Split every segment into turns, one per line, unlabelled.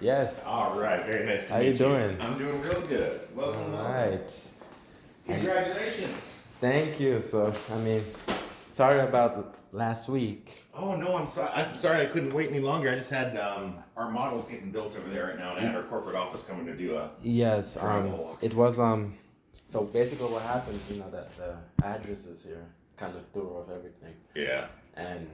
Yes.
All right, very nice to
How
meet
you
you.
doing?
I'm doing real good. Welcome,
All
welcome.
right.
Congratulations.
Thank you. So, sorry about last week.
Oh no, I'm sorry. I'm sorry I couldn't wait any longer. I just had our models getting built over there right now, and I had our corporate office coming to do a
Yes.
drywall.
It was So basically, what happened? That the addresses here kind of threw off everything,
Yeah.
and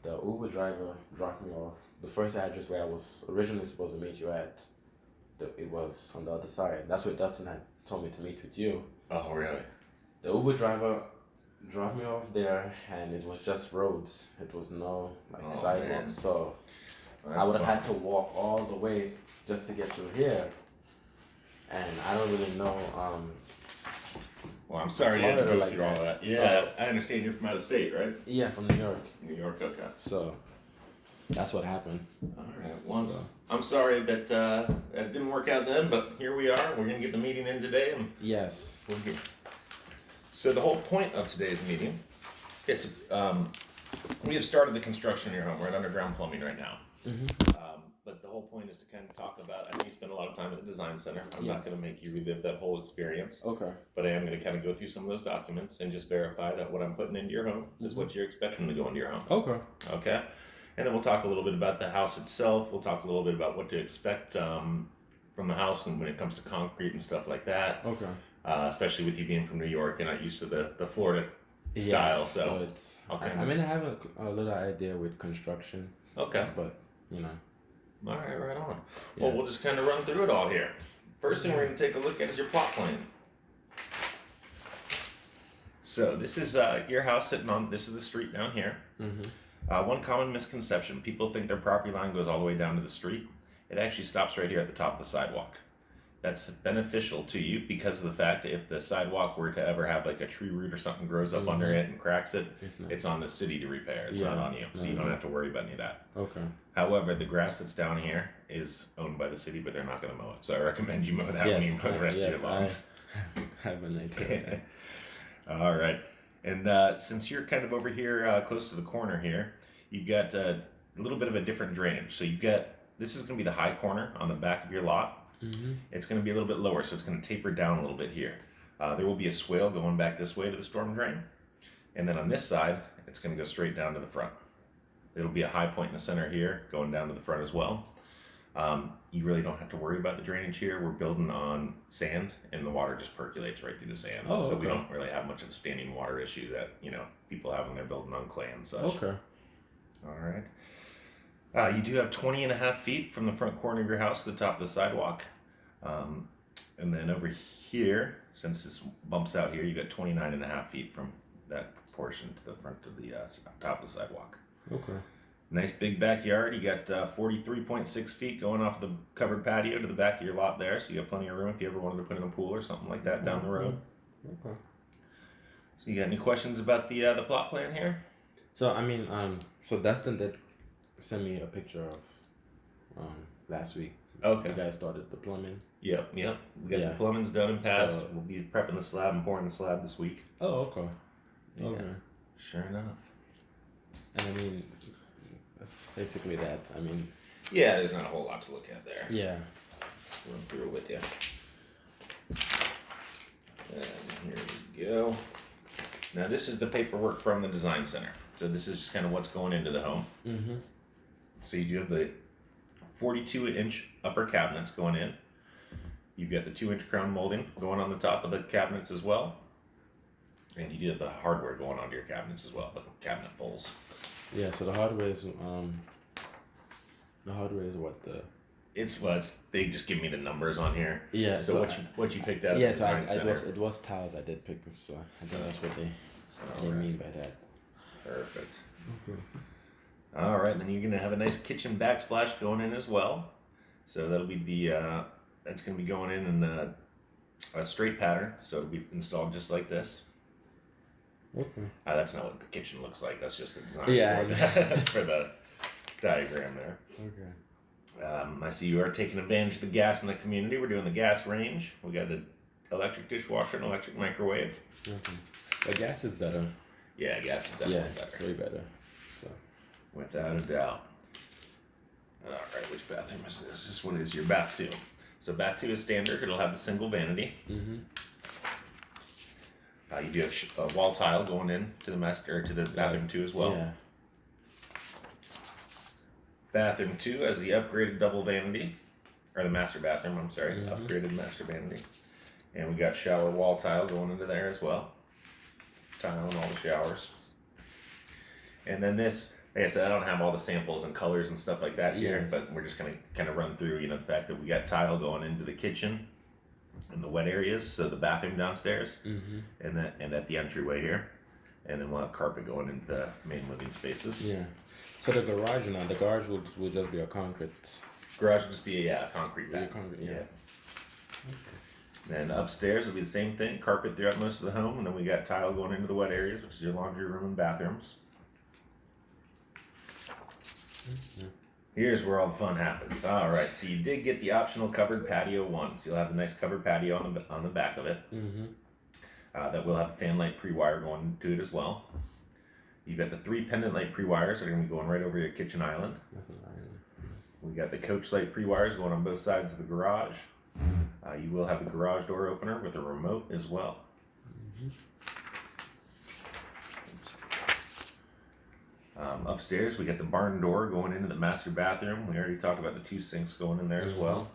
the Uber driver dropped me off. The first address where I was originally supposed to meet you at, it was on the other side. That's where Dustin had told me to meet with you.
Oh really?
The Uber driver dropped me off there, and it was just roads. It was no
Oh,
sidewalks.
man.
So
Well,
I
that's
would have had
fun.
to walk all the way just to get through here. And I don't really know.
Well, I'm sorry you had to
Florida
go
like
through all
that.
that. Yeah, I understand you're from out of state, right?
Yeah, from New York.
New York, okay.
So that's what happened.
All right. Well,
So,
I'm sorry that that didn't work out then, but here we are. We're gonna get the meeting in today, and
yes.
we're good. So the whole point of today's meeting, it's we have started the construction in your home. We're at underground plumbing right now. But the whole point is to kind of talk about. I know you spend a lot of time at the design center. I'm not
Yes.
going to make you relive that whole experience,
Okay.
but I am going to kind of go through some of those documents and just verify that what I'm putting into your home is what you're expecting to go into your home.
Okay.
Okay. And then we'll talk a little bit about the house itself. We'll talk a little bit about what to expect from the house and when it comes to concrete and stuff like that.
Okay.
Especially with you being from New York, you're not used to the Florida style. So
it's.
Okay.
I have a little idea with construction,
okay.
but you know.
All right, right on.
Yeah.
Well, we'll just kind of run through it all here. First thing we're going to take a look at is your plot plan. So this is your house sitting on, this is the street down here. One common misconception, people think their property line goes all the way down to the street. It actually stops right here at the top of the sidewalk. That's beneficial to you because of the fact that if the sidewalk were to ever have like a tree root or something grows up under it and cracks it, it's on the city to repair. It's not on you. So you don't have to worry about any of that.
Okay.
However, the grass that's down here is owned by the city, but they're not going to mow it. So I recommend you mow that when
Yes.
you mow the rest of your lawn.
I have an idea.
All right. And since you're kind of over here close to the corner here, you've got a little bit of a different drainage. So you've got, this is going to be the high corner on the back of your lot. It's going to be a little bit lower, so it's going to taper down a little bit here. There will be a swale going back this way to the storm drain. And then on this side, it's going to go straight down to the front. It'll be a high point in the center here, going down to the front as well. You really don't have to worry about the drainage here. We're building on sand, and the water just percolates right through the sand.
Oh,
so we
okay.
don't really have much of a standing water issue that, people have when they're building on clay and such.
Okay.
All right. You do have 20 and a half feet from the front corner of your house to the top of the sidewalk. And then over here, since this bumps out here, you got 29 and a half feet from that portion to the front of the top of the sidewalk.
Okay.
Nice big backyard. You got 43.6 feet going off the covered patio to the back of your lot there. So you have plenty of room if you ever wanted to put in a pool or something like that down the road.
Okay.
So you got any questions about the plot plan here?
So so Dustin did send me a picture of last week.
Okay.
You guys started the plumbing.
Yep. We got
Yeah.
the plumbing's done and passed.
So-
We'll be prepping the slab and pouring the slab this week.
Oh, okay.
Yeah.
Okay.
Sure enough.
And that's basically that.
Yeah, there's not a whole lot to look at there.
Yeah.
Run through it with you. And here we go. Now this is the paperwork from the design center. So this is just kind of what's going into the home. So you do have the 42-inch upper cabinets going in. You've got the 2-inch crown molding going on the top of the cabinets as well. And you do have the hardware going onto your cabinets as well, the cabinet bowls.
Yeah. So the hardware is what
They just give me the numbers on here.
Yeah.
So what you picked out
Yeah.
of the
So
design center.
it was tiles I did pick. So I think that's what they
Alright.
mean by that.
Perfect. All right, then you're gonna have a nice kitchen backsplash going in as well. So that'll be that's gonna be going in a straight pattern. So it'll be installed just like this.
Okay.
That's not what the kitchen looks like. That's just a design
Yeah,
for the diagram there.
Okay.
I see you are taking advantage of the gas in the community. We're doing the gas range. We got an electric dishwasher and electric microwave.
Okay. But gas is better.
Yeah, gas is
Yeah,
definitely
it's
better.
way better. So.
Without a doubt. All right, which bathroom is this? This one is your bath 2. So bath 2 is standard. It'll have the single vanity.
Mm-hmm.
You do have a wall tile going in to the master or to the bathroom 2 as well.
Yeah.
Bathroom 2 has the upgraded double vanity, or the master bathroom. I'm sorry,
Mm-hmm.
upgraded master vanity, and we got shower wall tile going into there as well. Tile in all the showers. And then this, like I said, I don't have all the samples and colors and stuff like that here,
Yes.
but we're just gonna kind of run through, the fact that we got tile going into the kitchen and the wet areas, so the bathroom downstairs,
Mm-hmm.
and at the entryway here, and then we'll have carpet going into the main living spaces.
Yeah. So the garage now, the garage will just be a concrete.
Garage will just be a concrete
Yeah,
bath.
concrete, yeah.
Then upstairs will be the same thing, carpet throughout most of the home, and then we got tile going into the wet areas, which is your laundry room and bathrooms. Here's where all the fun happens. All right, so you did get the optional covered patio 1, so you'll have a nice covered patio on the back of it.
Mm-hmm.
That will have a fan light pre-wire going to it as well. You've got the 3 pendant light pre-wires that are going to be going right over your kitchen island.
That's an island.
We got the coach light pre-wires going on both sides of the garage. You will have the garage door opener with a remote as well. Upstairs, we got the barn door going into the master bathroom. We already talked about the 2 sinks going in there as well.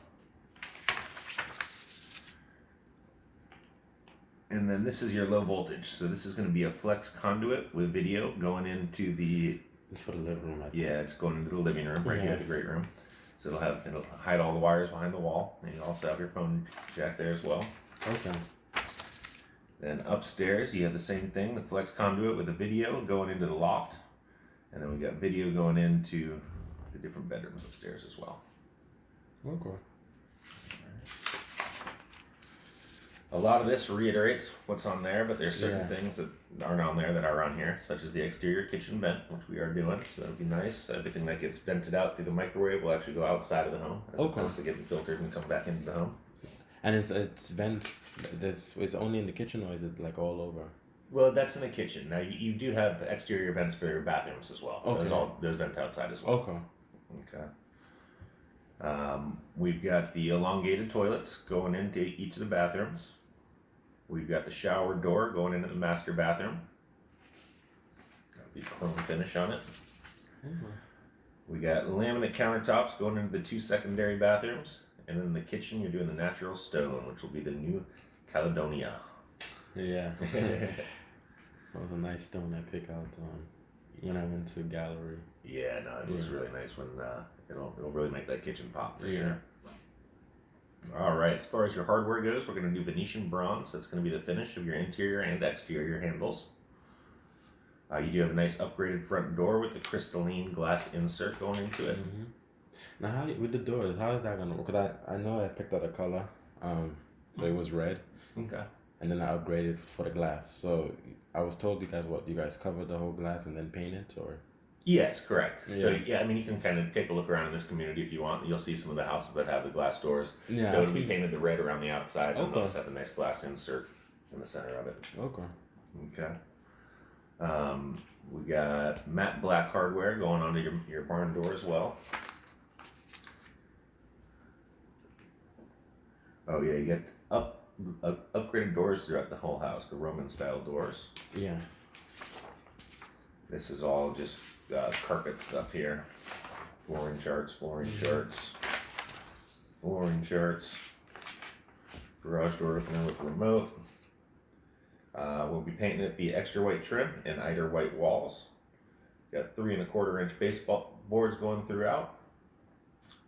And then this is your low voltage. So this is going to be a flex conduit with video going into the...
It's for the living room. I think.
Yeah, it's going into the living room right
Yeah.
here, the great room. So it'll hide all the wires behind the wall, and you also have your phone jack there as well.
Okay.
Then upstairs, you have the same thing, the flex conduit with the video going into the loft, and then we got video going into the different bedrooms upstairs as well.
Okay.
A lot of this reiterates what's on there, but there's certain
Yeah.
things that aren't on there that are on here, such as the exterior kitchen vent, which we are doing, so that'd be nice. Everything that gets vented out through the microwave will actually go outside of the home, as
Okay.
opposed to getting filtered and come back into the home.
And it's vents. It's only in the kitchen, or is it like all over?
Well, that's in the kitchen. Now, you do have exterior vents for your bathrooms as well.
Okay.
Those vent outside as well.
Okay.
Okay. We've got the elongated toilets going into each of the bathrooms. We've got the shower door going into the master bathroom. That'll be chrome finish on it. We got laminate countertops going into the 2 secondary bathrooms. And then in the kitchen, you're doing the natural stone, which will be the new Caledonia.
Yeah. That was a nice stone I picked out when I went to gallery.
Yeah, no, it looks really nice when it'll really make that kitchen pop for
Yeah.
sure. All right, as far as your hardware goes, we're going to do Venetian bronze. That's going to be the finish of your interior and exterior handles. You do have a nice upgraded front door with the crystalline glass insert going into it.
Mm-hmm. Now, how with the doors? How is that gonna work? Cause I know I picked out a color, so it was red,
Okay.
and then I upgraded for the glass. So I was told you guys covered the whole glass and then paint it, or?
Yes, correct. So
Yeah.
yeah, I mean, you can kind of take a look around in this community if you want. You'll see some of the houses that have the glass doors.
Yeah.
So it'll be painted the red around the outside, and
Okay.
they'll just have a nice glass insert in the center of it.
Okay.
Okay. We got matte black hardware going onto your barn door as well. Oh yeah, you get upgraded doors throughout the whole house, the Roman style doors.
Yeah.
This is all just carpet stuff here. Flooring charts, flooring charts. Garage door opener with remote. We'll be painting it the extra white trim and Eider white walls. Got 3 1/4 inch baseball boards going throughout.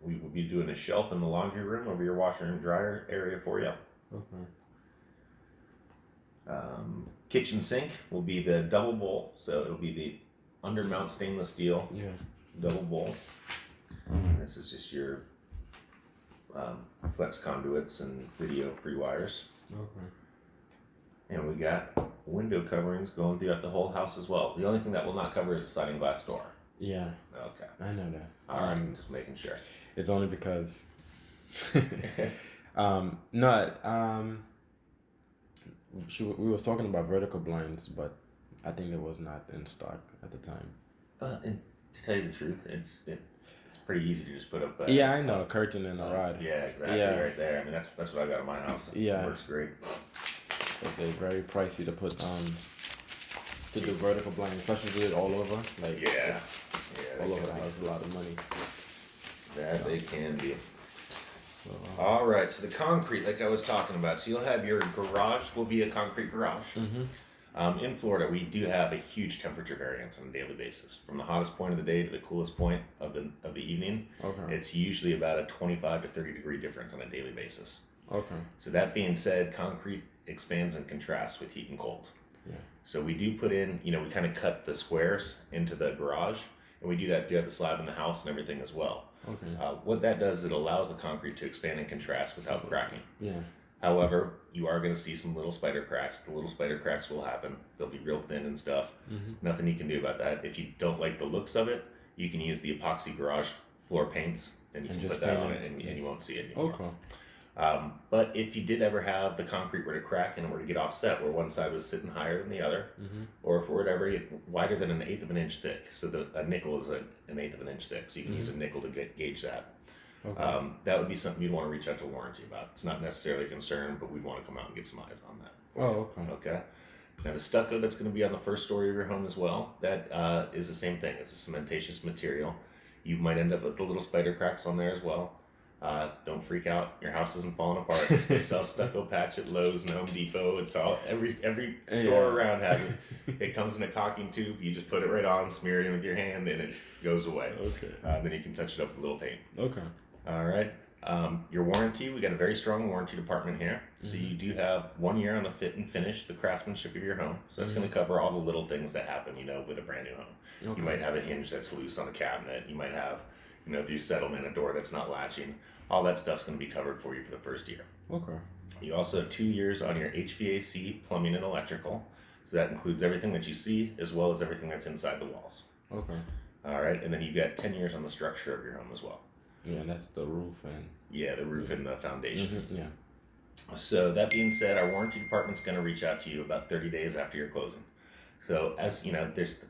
We will be doing a shelf in the laundry room over your washer and dryer area for you.
Okay.
Kitchen sink will be the double bowl, so it'll be the undermount stainless steel
Yeah.
double bowl. This is just your flex conduits and video pre-wires.
Okay.
And we got window coverings going throughout the whole house as well. The only thing that will not cover is the sliding glass door.
Yeah.
Okay.
I know that.
All right. Just making sure.
It's only because. We was talking about vertical blinds, but I think it was not in stock at the time.
And to tell you the truth, it's pretty easy to just put up.
Yeah, I know, a curtain and a rod.
Yeah, exactly,
Yeah.
right there. I mean, that's what I got in my house.
Yeah.
It works great.
But they're very pricey to put to do vertical blinds, especially to do it all over. Like
Yeah.
all over the house, a lot of money.
That they can be.
So,
All right, so the concrete, like I was talking about, so you'll have your garage will be a concrete garage. In Florida, we do have a huge temperature variance on a daily basis. From the hottest point of the day to the coolest point of the evening,
okay.
it's usually about a 25 to 30 degree difference on a daily basis.
Okay.
So that being said, concrete expands and contrasts with heat and cold.
Yeah.
So we do put in, we kind of cut the squares into the garage, and we do that throughout the slab in the house and everything as well.
Okay.
What that does is it allows the concrete to expand and contrast without cracking.
Yeah.
However, you are going to see some little spider cracks. The little spider cracks will happen. They'll be real thin and stuff. Nothing you can do about that. If you don't like the looks of it, you can use the epoxy garage floor paints, and you can
just
put that
paint
on
it.
it, and you won't see it anymore.
Okay.
But if you did ever have the concrete were to crack and it were to get offset where one side was sitting higher than the other, or for whatever, wider than 1/8 of an inch thick, so a nickel is 1/8 of an inch thick, so you can use a nickel to gauge that.
Okay.
That would be something you'd want to reach out to warranty about. It's not necessarily a concern, but we'd want to come out and get some eyes on that.
Okay.
Okay. Now the stucco that's going to be on the first story of your home as well, that is the same thing. It's a cementatious material. You might end up with the little spider cracks on there as well. Don't freak out. Your house isn't falling apart. They sell stucco patch at Lowe's and Home Depot. It's all every store around has it. It comes in a caulking tube. You just put it right on, smear it in with your hand, and it goes away.
Okay.
Then you can touch it up with a little paint.
Okay.
All right. Your warranty, we got a very strong warranty department here. So you do have 1 year on the fit and finish, the craftsmanship of your home. So that's going to cover all the little things that happen, with a brand new home.
Okay.
You might have a hinge that's loose on a cabinet. You might have, through settlement, a door that's not latching. All that stuff's going to be covered for you for the first year.
Okay.
You also have 2 years on your HVAC, plumbing, and electrical. So that includes everything that you see as well as everything that's inside the walls.
Okay.
All right. And then you got 10 years on the structure of your home as well.
Yeah, and that's the roof and.
Yeah, the roof and the foundation.
Yeah.
So that being said, our warranty department's going to reach out to you about 30 days after your closing. So as there's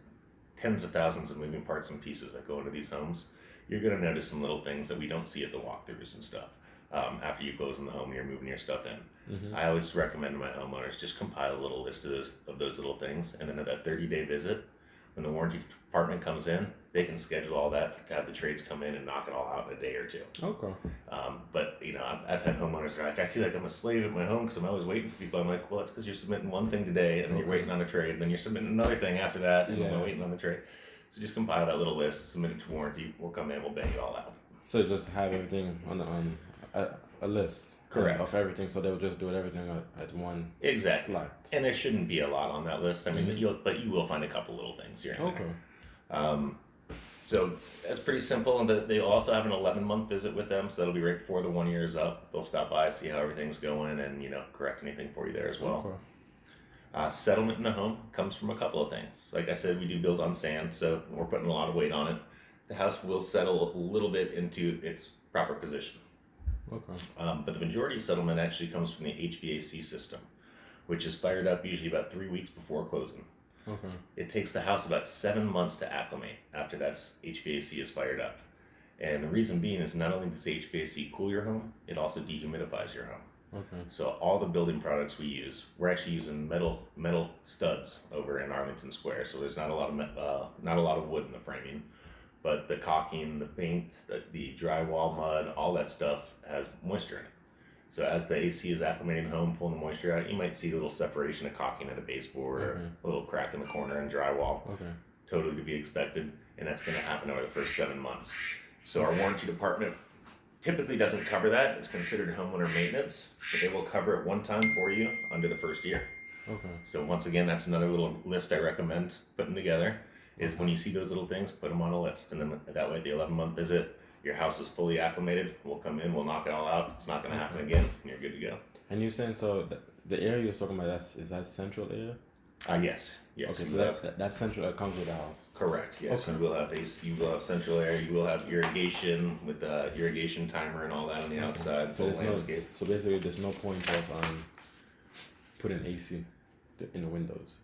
tens of thousands of moving parts and pieces that go into these homes. You're going to notice some little things that we don't see at the walkthroughs and stuff after you close in the home and you're moving your stuff in. I always recommend to my homeowners just compile a little list of those little things, and then at that 30-day visit, when the warranty department comes in, they can schedule all that to have the trades come in and knock it all out in a day or two.
Okay.
But I've had homeowners that are like, I feel like I'm a slave at my home because I'm always waiting for people. I'm like, well, that's because you're submitting one thing today, and then you're waiting on a trade, and then you're submitting another thing after that, and then you're waiting on the trade. So just compile that little list, submit it to warranty. We'll come in, we'll bang it all out.
So just have everything on a list.
Correct.
Of everything, so they'll just do everything at one.
Exactly.
Slot.
And there shouldn't be a lot on that list. I mean, but you will find a couple little things here and there. So that's pretty simple. And they also have an 11-month visit with them, so that'll be right before the 1 year is up. They'll stop by, see how everything's going, and correct anything for you there as well.
Okay.
Settlement in the home comes from a couple of things. Like I said, we do build on sand, so we're putting a lot of weight on it. The house will settle a little bit into its proper position.
Okay.
But the majority of settlement actually comes from the HVAC system, which is fired up usually about 3 weeks before closing.
Okay.
It takes the house about 7 months to acclimate after that HVAC is fired up. And the reason being is not only does HVAC cool your home, it also dehumidifies your home.
Okay.
So all the building products we use, we're actually using metal studs over in Arlington Square. So there's not a lot of wood in the framing, but the caulking, the paint, the drywall mud, all that stuff has moisture in it. So as the AC is acclimating the home, pulling the moisture out, you might see a little separation of caulking in the baseboard or a little crack in the corner in drywall.
Okay.
Totally to be expected, and that's going to happen over the first 7 months. So our warranty department typically doesn't cover that. It's considered homeowner maintenance, but they will cover it one time for you under the first year.
Okay.
So once again, that's another little list I recommend putting together, is when you see those little things, put them on a list. And then that way, at the 11-month visit, your house is fully acclimated. We'll come in, we'll knock it all out. It's not going to happen again, and you're good to go.
And you're saying, so the area you're talking about, is that central area?
Yes.
Okay, so that's central that comes with the house.
Correct. Yes. Okay. You will have AC. You will have central air. You will have irrigation with the irrigation timer and all that on the outside. Full landscape.
So basically, there's no point of putting AC in the windows.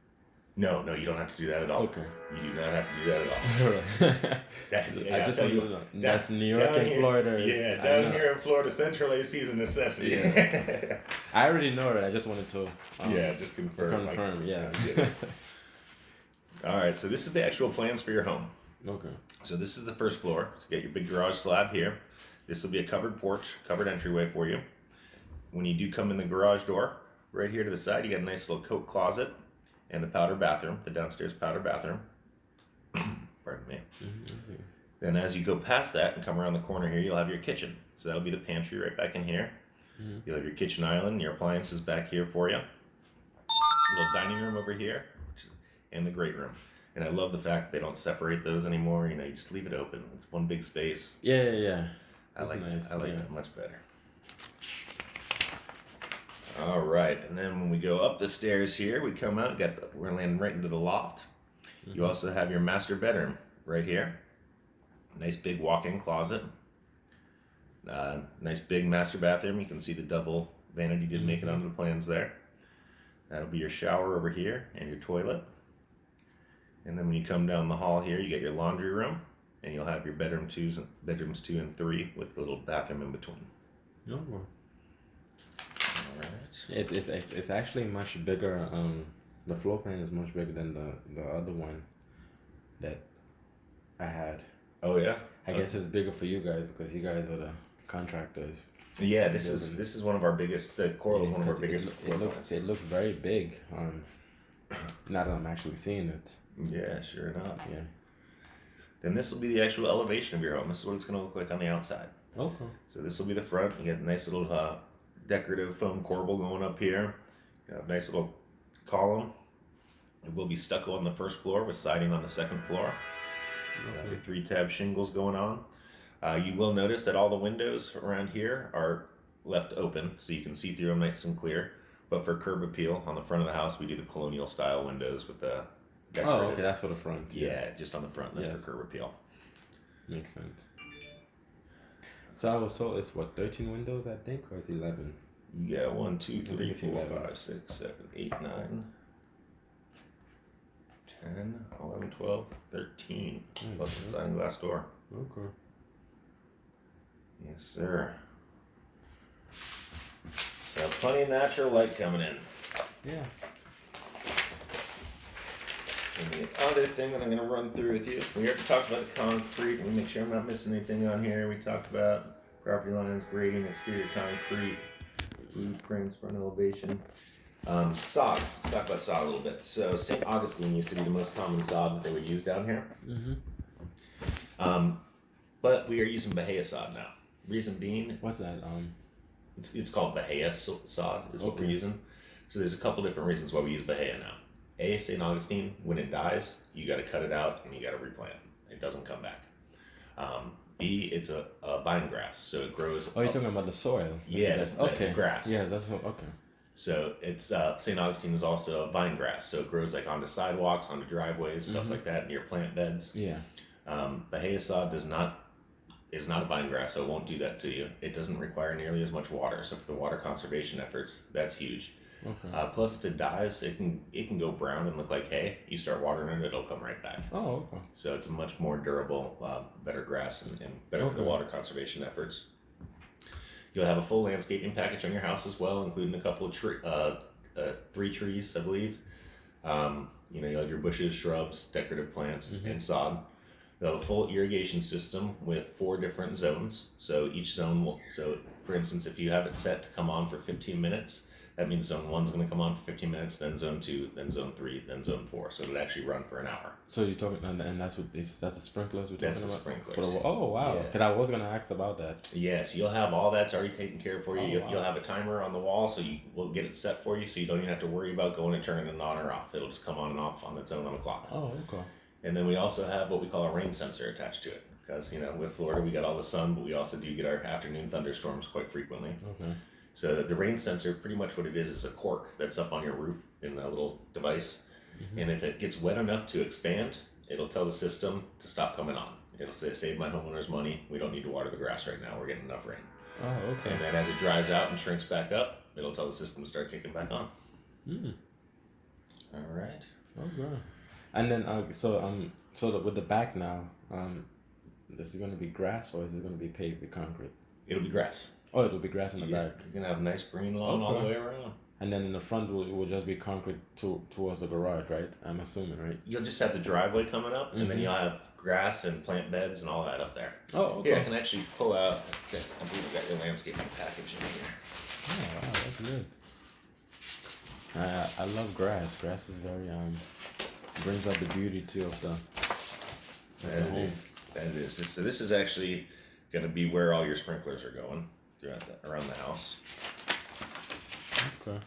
No, you don't have to do that at all.
Okay.
You do not have to do that at all.
I just want to know. That's New York and Florida.
Down here in Florida, Central AC is a necessity.
Yeah. I already know that. I just wanted to.
Just confirm.
Confirm, yeah.
All right, so this is the actual plans for your home.
Okay.
So this is the first floor. So you get your big garage slab here. This will be a covered porch, covered entryway for you. When you do come in the garage door, right here to the side, you got a nice little coat closet and the powder bathroom, the downstairs powder bathroom. Pardon me. Mm-hmm. Then as you go past that and come around the corner here, you'll have your kitchen. So that'll be the pantry right back in here. Mm-hmm. You'll have your kitchen island, your appliances back here for you. Little dining room over here, and the great room. And I love the fact that they don't separate those anymore. You just leave it open. It's one big space.
Yeah.
I like that much better. All right, and then when we go up the stairs here, we come out. We're landing right into the loft. Mm-hmm. You also have your master bedroom right here. Nice big walk-in closet. Nice big master bathroom. You can see the double vanity did make it onto the plans there. That'll be your shower over here and your toilet. And then when you come down the hall here, you get your laundry room, and you'll have your bedrooms 2 and 3 with the little bathroom in between.
No more.
All right.
It's actually much bigger. The floor plan is much bigger than the other one that I had.
Oh yeah.
I guess it's bigger for you guys because you guys are the contractors.
Yeah, this is one of our biggest. The Coral is one of our biggest.
It looks very big. Now that I'm actually seeing it.
Yeah, sure enough.
Yeah.
Then this will be the actual elevation of your home. This is what it's going to look like on the outside.
Okay.
So this will be the front. You get a nice little decorative foam corbel going up here. You have a nice little column. It will be stucco on the first floor with siding on the second floor. You have your 3-tab shingles going on. You will notice that all the windows around here are left open, so you can see through them nice and clear. But for curb appeal, on the front of the house, we do the colonial style windows with the decorative.
Oh, okay, that's for the front.
Yeah, just on the front. That's for curb appeal.
Makes sense. So I was told it's 13 windows, I think, or it's 11?
Yeah, 1, 2, 3, 4, 5, 6, 7, 8, 9, 10, 11, 12, 13. Plus the sliding glass door.
Okay.
Yes, sir. So plenty of natural light coming in.
Yeah.
And the other thing that I'm going to run through with you, we already talked about the concrete. Let me make sure I'm not missing anything on here. We talked about property lines, grading, exterior concrete, blueprints, front elevation. Sod. Let's talk about sod a little bit. So St. Augustine used to be the most common sod that they would use down here. Mm-hmm. But we are using Bahia sod now. Reason being...
What's that?
It's called Bahia sod is what we're using. So there's a couple different reasons why we use Bahia now. A, St. Augustine, when it dies, you got to cut it out and you got to replant. It doesn't come back. B, it's a vine grass, so it grows.
Oh, you're talking about the soil?
Yeah, that's grass.
Yeah, that's okay.
So it's St. Augustine is also a vine grass, so it grows like onto sidewalks, onto driveways, stuff like that, near plant beds.
Yeah.
Bahia sod is not a vine grass, so it won't do that to you. It doesn't require nearly as much water, so for the water conservation efforts, that's huge. Okay. Plus, if it dies, it can go brown and look like hay. You start watering it, it'll come right back.
Oh, okay.
So it's a much more durable, better grass and better for the water conservation efforts. You'll have a full landscaping package on your house as well, including a couple of 3 trees, I believe. You'll have your bushes, shrubs, decorative plants, and sod. You'll have a full irrigation system with 4 different zones. So each zone will. So, for instance, if you have it set to come on for 15 minutes. That means zone 1's going to come on for 15 minutes, then zone 2, then zone 3, then zone 4. So it'll actually run for an hour.
So you're talking, and that's the sprinklers we're talking about?
That's the sprinklers.
Oh, wow. Because I was going to ask about that.
Yes, you'll have all that's already taken care of for you. You'll have a timer on the wall, so we'll get it set for you, so you don't even have to worry about going and turning it on or off. It'll just come on and off on its own on the clock.
Oh, okay.
And then we also have what we call a rain sensor attached to it. Because, with Florida, we got all the sun, but we also do get our afternoon thunderstorms quite frequently. Okay. So the rain sensor, pretty much what it is a cork that's up on your roof in a little device. Mm-hmm. And if it gets wet enough to expand, it'll tell the system to stop coming on. It'll say, save my homeowners money. We don't need to water the grass right now. We're getting enough rain.
Oh, okay.
And then as it dries out and shrinks back up, it'll tell the system to start kicking back on.
Mm.
All right.
Okay. And then with the back now, is it gonna be grass or is it gonna be paved with concrete?
It'll be grass.
Oh, it'll be grass in the back.
You're gonna have a nice green lawn all the way around.
And then in the front will just be concrete towards the garage, right? I'm assuming, right?
You'll just have the driveway coming up, and then you'll have grass and plant beds and all that up there.
Oh, okay.
Here, I can actually pull out. Okay, I believe we got your landscaping package in here.
Oh, wow, that's good. I love grass. Grass is very brings out the beauty too of the home.
That it is. So this is actually going to be where all your sprinklers are going around the house.
Okay.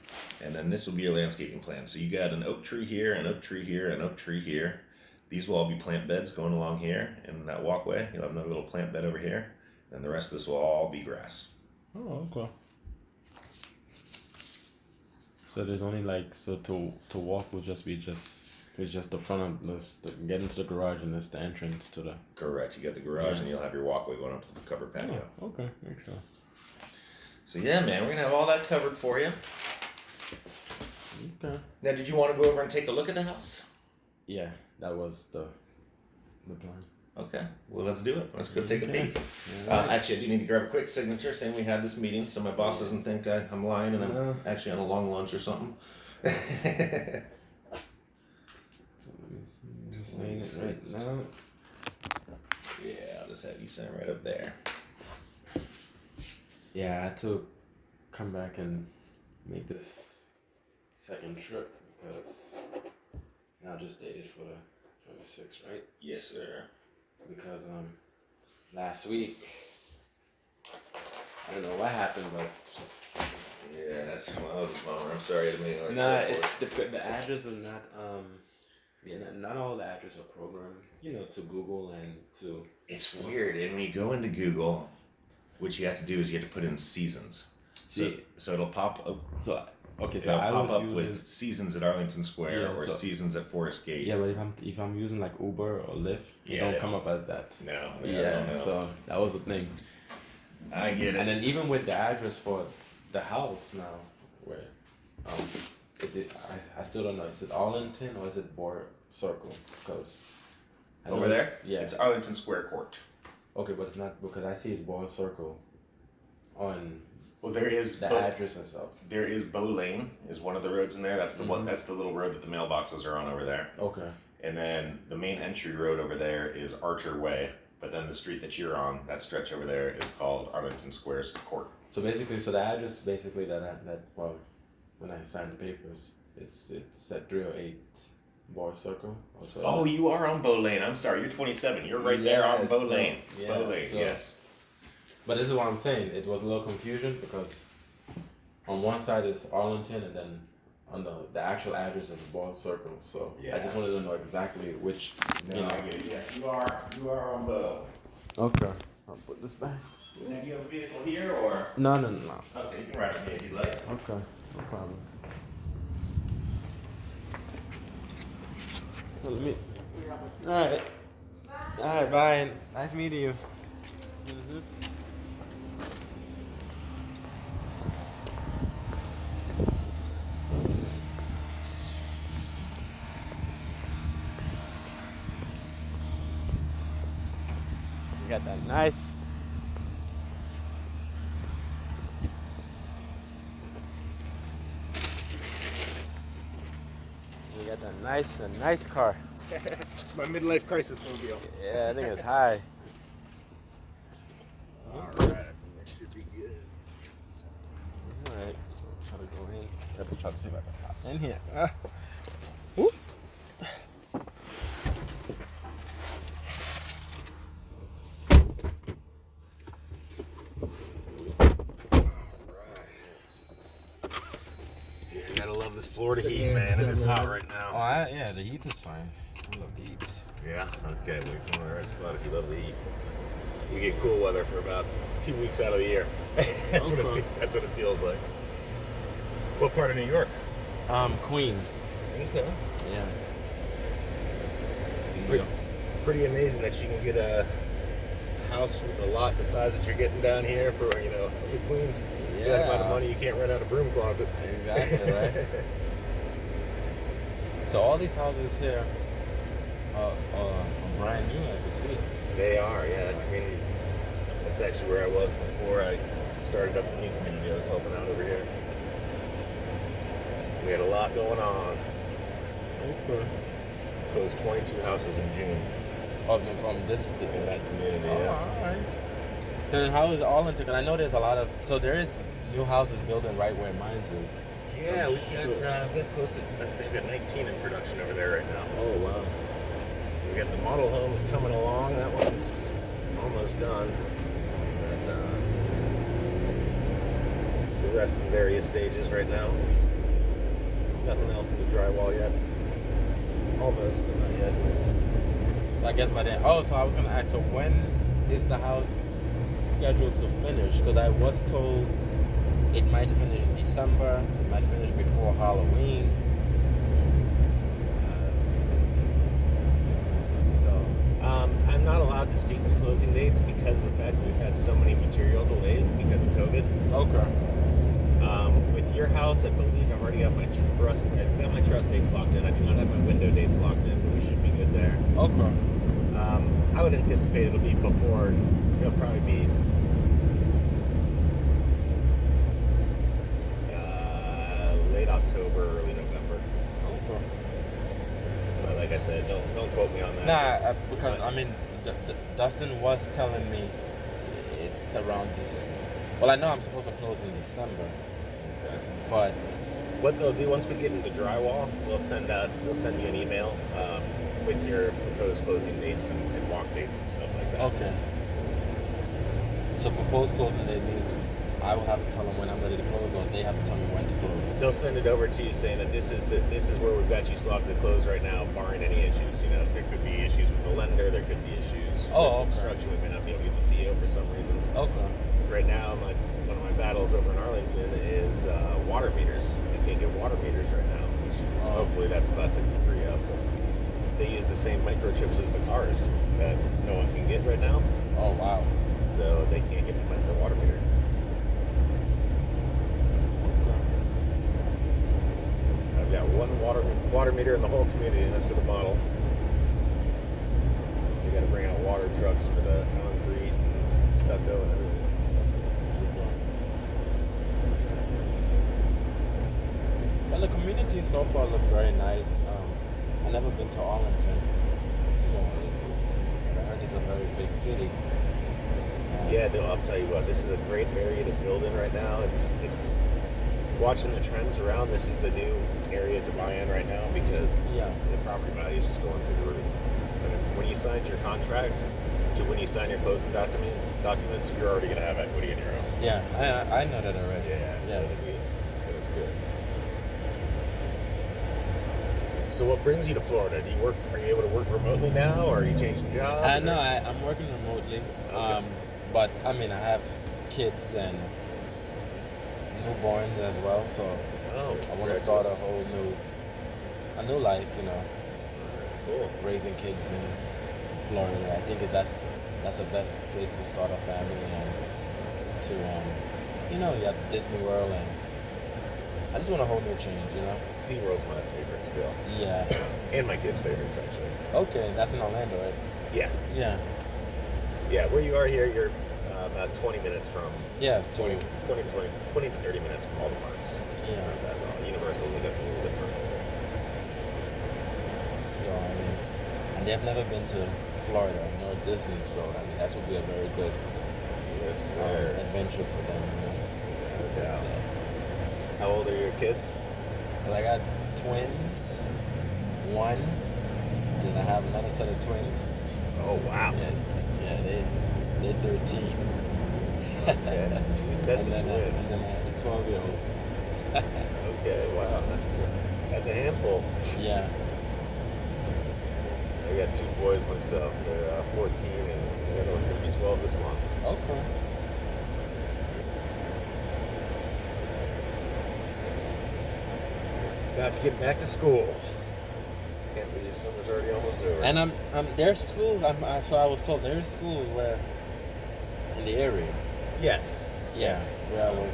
And then this will be your landscaping plan. So you got an oak tree here, an oak tree here, an oak tree here. These will all be plant beds going along here in that walkway. You'll have another little plant bed over here. And the rest of this will all be grass.
Oh, okay. So there's only to walk will just be it's just the front of the get into the garage and it's the entrance to the.
Correct. You got the garage and you'll have your walkway going up to the covered patio.
Oh, okay, makes sense.
So yeah, man, we're gonna have all that covered for you.
Okay.
Now, did you want to go over and take a look at the house?
Yeah, that was the plan.
Okay. Well, let's do it. Let's go take a peek.
Right.
Actually, I do need to grab a quick signature saying we had this meeting, so my boss doesn't think I'm lying and I'm actually on a long lunch or something.
So let me see. Just saying it right now.
Yeah, I'll just have you sign right up there.
Yeah, I had to come back and make this second trip because I just dated for the 26th, right?
Yes, sir.
Because last week I don't know what happened, but
Yeah, that was a bummer. I'm sorry to make
the address is not not all the addresses are programmed, to Google and to.
It's weird, and when you go into Google, what you have to do is you have to put in seasons. So it'll pop up.
So
I pop up with seasons at Arlington Square or seasons at Forest Gate.
Yeah, but if I'm using like Uber or Lyft, it don't come up as that.
No.
So that was the thing.
I get it.
And then even with the address for the house now, where is it? I still don't know. Is it Arlington or is it Board Circle? Because
over there,
yeah,
it's Arlington Square Court.
Okay, but it's not because I see it's Board Circle on.
Well, there is
the address and stuff.
There is Bow Lane is one of the roads in there. That's the one. That's the little road that the mailboxes are on over there.
Okay.
And then the main entry road over there is Archer Way. But then the street that you're on, that stretch over there, is called Arlington Square's Court.
So basically, the address basically when I signed the papers, it's at 308 Board Circle. Also.
Oh, you are on Bow Lane. I'm sorry, you're 27. You're right there on Bow Lane.
Yeah,
Bow Lane, yes.
But this is what I'm saying. It was a little confusion because on one side is Arlington and then on the actual address is Board Circle. So I just wanted to know exactly which.
Yes, you are on Bow.
Okay. I'll put this back.
Now, do you have a vehicle here or?
No.
Okay, you can ride with me if you'd like.
Okay, no problem. All right, bye. Nice meeting you. Mm-hmm. You got that nice. You got that nice car.
It's my midlife crisis mobile.
Yeah, I think it's high.
Alright, I think that should be good.
Alright, try to go in. Try to see if I can pop in here. Whoop.
Yeah, you gotta love this Florida heat, man. It is hot right now.
Oh, yeah, the heat is fine. I love the heat.
Yeah, okay, we're going to the right spot if you love the heat. We get cool weather for about 2 weeks out of the year. That's what it feels like. What part of New York?
Queens.
Okay.
Yeah.
Pretty amazing that you can get a house with a lot the size that you're getting down here for, Queens.
Yeah.
That amount of money, you can't rent out a broom closet.
Exactly, right? So all these houses here are brand new, I can see.
They are, yeah. That community. That's actually where I was before I started up the new community. I was helping out over here. We had a lot going on.
Okay.
Closed 22 houses in June.
From this
In that community, yeah.
alright. Then how is Arlington? Because I know there's a lot of, so there is new houses building right where mine's is.
Yeah, we've got close to, I think we've got 19 in production over there right now.
Oh wow.
We got the model homes coming along. That one's almost done. And the rest in various stages right now. Nothing else in the drywall yet. Almost, but not yet.
I guess by then. Oh, so I was gonna ask. So when is the house scheduled to finish? Because I was told it might finish December. It might finish before Halloween.
I'm not allowed to speak to closing dates because of the fact that we've had so many material delays because of COVID.
Okay.
With your house, I believe I've already got my trust. I've got my trust dates locked in. I do not have my window dates locked in, but we should be good there.
Okay.
I would anticipate it'll be before. It'll probably be late October, early November.
Okay.
But like I said, don't quote me on that.
Nah, because I mean, Dustin was telling me it's around this. Well, I know I'm supposed to close in December,
Okay.
but
What they'll do once we get into drywall, they'll send you an email with your proposed closing dates and walk dates and stuff like that.
okay. So proposed closing date means I will have to tell them when I'm ready to close, or they have to tell me when to close.
They'll send it over to you saying that this is where we've got you slotted to close right now, barring any issues. You know, there could be issues with the lender, there could be issues
Oh,
with
okay.
construction. We may not be able to get the CO for some reason.
Okay.
Right now, one of my battles over in Arlington is water meters. We can't get water meters right now. Which hopefully that's about to free up. They use the same microchips as the cars that no one can get right now,
Oh wow.
so they can't get the water meters. I've got one water meter in the whole community, and that's for the model. They got to bring out water trucks for the concrete, and stucco, and everything.
Well, the community so far looks very nice. I've never been to Arlington, so I heard it's a very big city.
Yeah, I'll tell you what. This is a great area to build in right now. It's watching the trends around. This is the new area to buy in right now because
Yeah.
the property value is just going through the roof. And when you signed your contract to when you sign your closing documents, you're already going to have equity in your own.
Yeah, I know that already.
Yeah, so
Yes.
it's good. So what brings you to Florida? Are you able to work remotely now, or are you changing jobs?
I know I'm working remotely,
Okay.
but I mean I have kids and newborns as well, so
Oh,
I want to start a new life, you know,
Cool.
raising kids in Florida. I think that's the best place to start a family and to you know, you have Disney World, and I just want a whole new change, you know.
SeaWorld's my favorite still,
Yeah.
and my kids' favorites actually.
Okay, that's in Orlando, right?
Yeah,
Yeah.
yeah. Where you are here, you're about 20 minutes from
Yeah.
20 to 30 minutes from all the parks.
Yeah.
Not that well. Universal's, I guess, a little different.
So I mean, and they've never been to Florida nor Disney, so I mean that would be a very good
Yes, sir.
adventure for them. You know?
No doubt.
So,
How old are your kids?
but I got twins, one, and then I have another set of twins.
Oh, wow.
Yeah, they're 13.
Yeah, two sets of
And
twins.
then I have a 12-year-old.
Okay, wow. That's a handful.
Yeah.
I got two boys myself. They're 14, and the other one's going to be 12 this month.
Okay.
About to get back to school. Can't believe summer's already almost over.
And there's schools. So I was told there's schools where in the area.
Yes.
Yeah,
Yes.
where I was.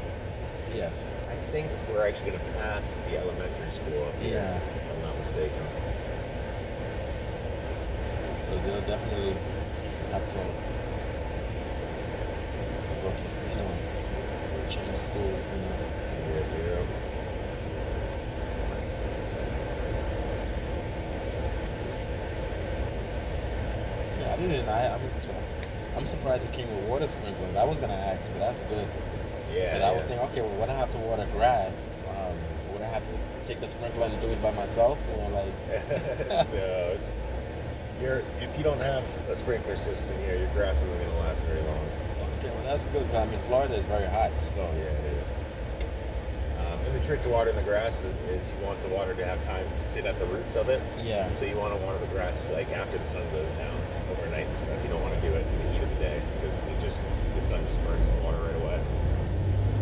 Yes.
I think we're actually going to pass the elementary school up here.
Yeah.
If I'm not mistaken.
So they'll definitely have to go to, change schools,
Yeah.
Yeah, I didn't. I'm surprised it came with water sprinklers. I was gonna ask, but that's good.
Yeah.
And I was thinking, okay, well, when I have to water grass, would I have to take the sprinkler and do it by myself, or like?
No, if you don't have a sprinkler system, your grass isn't going to last very long.
Okay, well, that's good. 'Cause, I mean, Florida is very hot, so
Yeah, it is. And the trick to watering the grass is you want the water to have time to sit at the roots of it.
yeah.
So you want to water the grass like after the sun goes down overnight and stuff. You don't want to do it in the heat of the day because the sun just burns the water right away.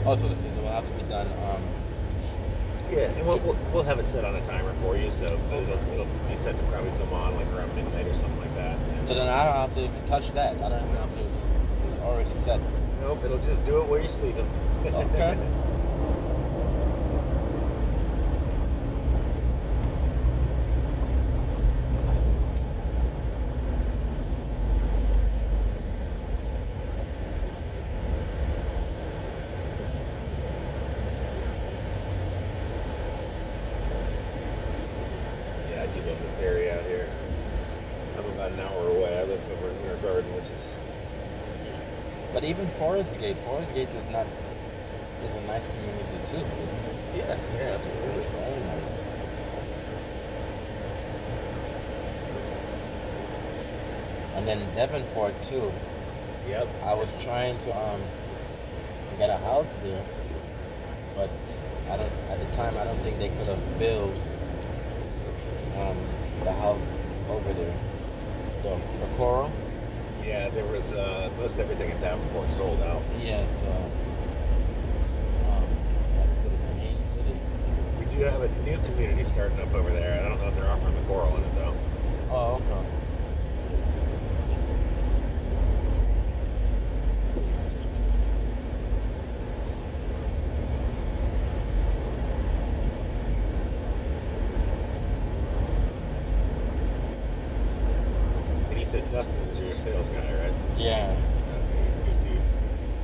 Also, it will have to be done.
Yeah, and we'll have it set on a timer for you, so it'll be set to probably come on like around midnight or something like that.
So then I don't have to even touch that. I don't even have to. It's already set.
Nope, it'll just do it where you're sleeping.
Okay.
Yeah, I do love this area out here. I'm about an hour away. I live over in Winter Garden, which is
But even Forest Gate is not is a nice community too. It's
yeah, absolutely.
very nice. And then Devonport too.
Yep.
I was trying to get a house there, but at the time I don't think they could have built the house over there. The Coral.
Yeah, there was most everything in Davenport sold out.
Yeah, so had to put it in Haines City.
We do have a new community starting up over there. I don't know if they're offering the Coral in it though.
Oh, okay.
And you said Dustin is your sales guy, right?
Yeah.
Okay, he's a good dude.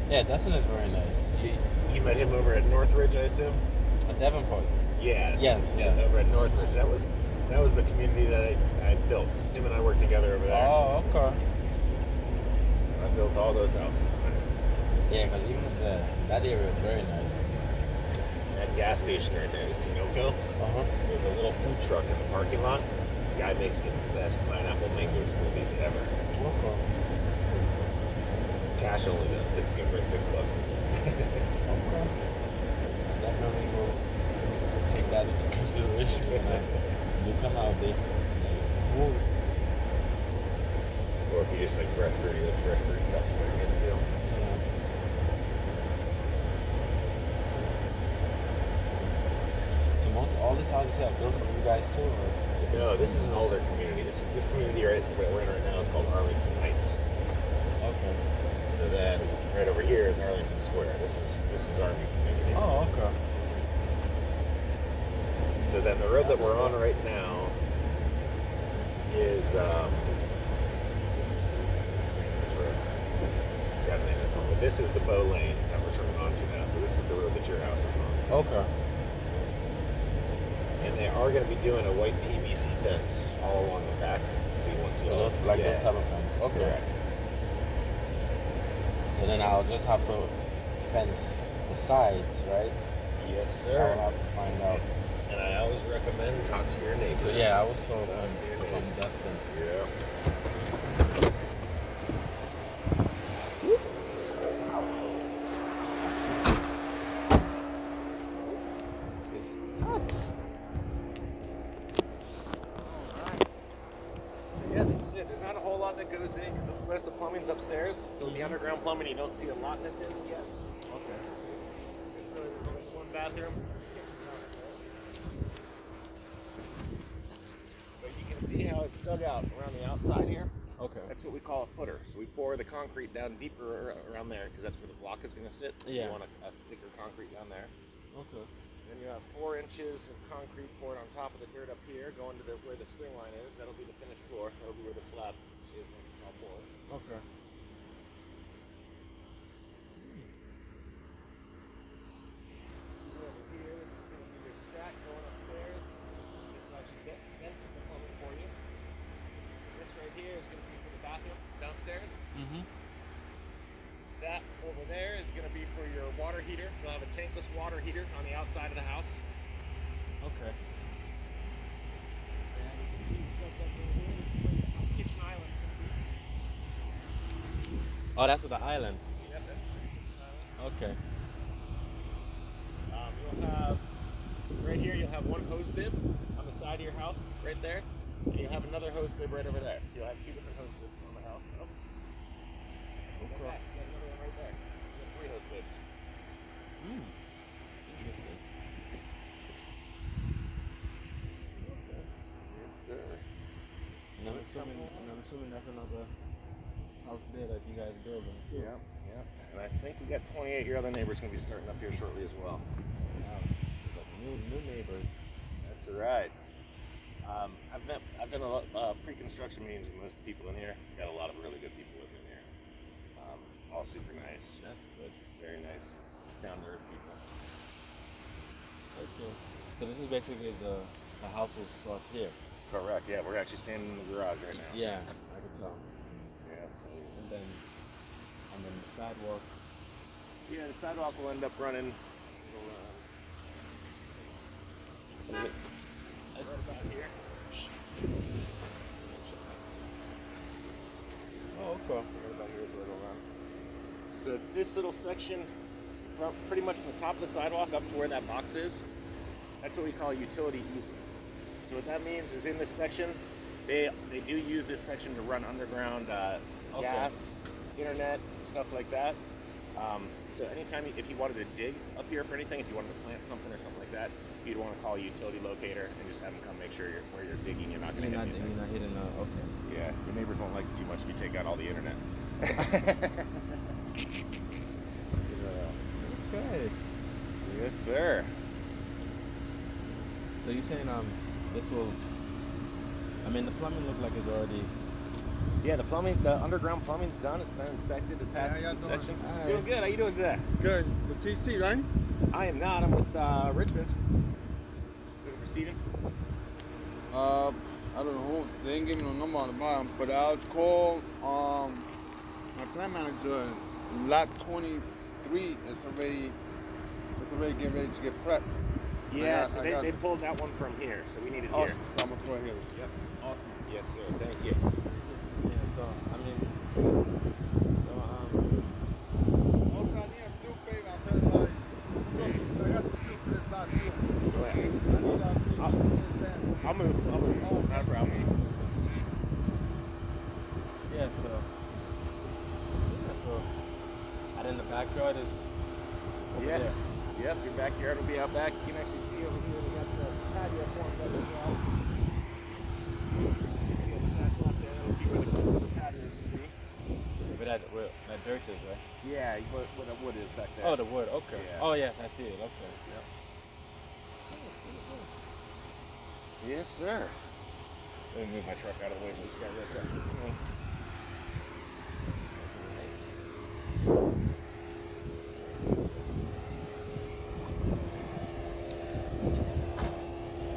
Yeah, Dustin is very nice.
You met him over at Northridge, I assume?
Devonport.
Yeah.
Yes,
Yeah,
yes.
over at Northridge. That was the community that I built. Him and I worked together over there.
Oh, okay.
So I built all those houses on there.
Yeah, because even that area is very nice.
That gas station right there, the Sunoco,
Uh-huh.
there's a little food truck in the parking lot. The guy makes the best pineapple mango smoothies ever.
Okay.
Cash only though, $6 with you.
Okay. Definitely will take that into consideration when I do come out there. Wolves.
Or if you just like fresh fruity, those fresh fruit cups they're good too.
Yeah. So all these houses here are built for you guys too, or?
No, this is an older community. This community we're in right now is called Arlington Heights.
Okay.
So then right over here is Arlington Square. This is our new community.
Oh, okay.
So then the road that we're on right now is what's the name of this road? I forgot the name of this one. But this is the Bow Lane that we're turning onto now. So this is the road that your house is on.
Okay.
And they are going to be doing a white PVC fence all along the back. So you won't see all
Those
yeah.
those type of fence. Okay.
Correct.
So then I'll just have to fence the sides, right?
Yes,
I will
sir.
have to find out.
And I always recommend talk to your neighbors.
So yeah, I was told
Talk to your
from
neighbors.
Dustin.
Yeah.
It's hot.
Yeah, this is it. There's not a whole lot that goes in because the rest of the plumbing's upstairs. So the underground plumbing, you don't see a lot that's in it yet.
Okay.
There's one bathroom. But you can see how it's dug out around the outside here.
Okay.
That's what we call a footer. So we pour the concrete down deeper around there because that's where the block is going to sit. So
Yeah.
you want a thicker concrete down there.
Okay.
Then you have 4 inches of concrete poured on top of the dirt up here, going to where the spring line is. That'll be the finished floor. That'll be where the slab is once it's all poured.
Okay.
See over here, this is going to be your stack going upstairs. This will actually vent the plumbing for you. This right here is going to be for the bathroom downstairs.
Mm-hmm.
That over there is going to be for your water heater. You'll have a tankless water heater on the outside of the house.
Okay.
And you can see stuff up over here. This is where your kitchen island is going to be.
Oh, that's the island.
Yep, that's the kitchen island.
Okay.
You'll have, right here, you'll have one hose bib on the side of your house, right there. And you'll have another hose bib right over there. So you'll have 2 different hose bibs on the house. Oh. You got another one right there. You have 3 hose bibs.
Interesting.
Yes, sir.
And I'm assuming that's another house there that you guys are building too.
Yeah, yeah. And I think we got 28. Your other neighbor's going to be starting up here shortly as well.
Wow. New neighbors.
That's right. I've done a lot of pre-construction meetings with most of the people in here. Got a lot of really good people living in here. All super nice.
That's good.
Very nice, down-to-earth people.
Okay. So this is basically the house will start here.
Correct. Yeah, we're actually standing in the garage right now.
Yeah, I can tell.
Yeah, absolutely.
And then the sidewalk.
Yeah, the sidewalk will end up running. Right about here.
Oh, okay.
Right about here is where it'll run. So this little section, from pretty much from the top of the sidewalk up to where that box is, that's what we call a utility easement. So what that means is in this section, they do use this section to run underground gas, internet, stuff like that. So anytime, if you wanted to dig up here for anything, if you wanted to plant something or something like that, you'd want to call a utility locator and just have them come make sure where you're digging, you're not going to hit anything.
You're not hitting okay.
Yeah, your neighbors won't like it too much if you take out all the internet.
Okay.
Yes, sir.
So you're saying this will, I mean the plumbing look like it's already.
Yeah, the underground plumbing's done. It's been inspected. It passed its inspection.
Right.
Doing good. How you doing today?
Good. With TC, right?
I am not. I'm with Richmond. Looking for Steven.
I don't know who. They ain't giving no number on the bottom, but I'll call my plant manager. Lot 23 is already getting ready to get prepped.
Yeah, so they pulled that one from here, so we need it
Awesome.
here.
So I'm gonna throw it here.
Yep.
Awesome.
Yes, sir. Thank you.
Yeah. So I mean.
Also, I need a do favor of everybody. I got some stuff for this lot too.
Go ahead. I'll move. Not a problem.
Yeah. So. And then the backyard is over there.
Yep, your backyard will be out back. You can actually see over here we got the patio formed up as well. You can see the back left there. That'll be where the patio is going to be.
Where that dirt is, right?
Yeah, where the wood is back there.
Oh, the wood. Okay.
Yeah.
Oh, yes, I see it. Okay.
Yep. Yes, sir. Let me move my truck out of the way for this guy right there.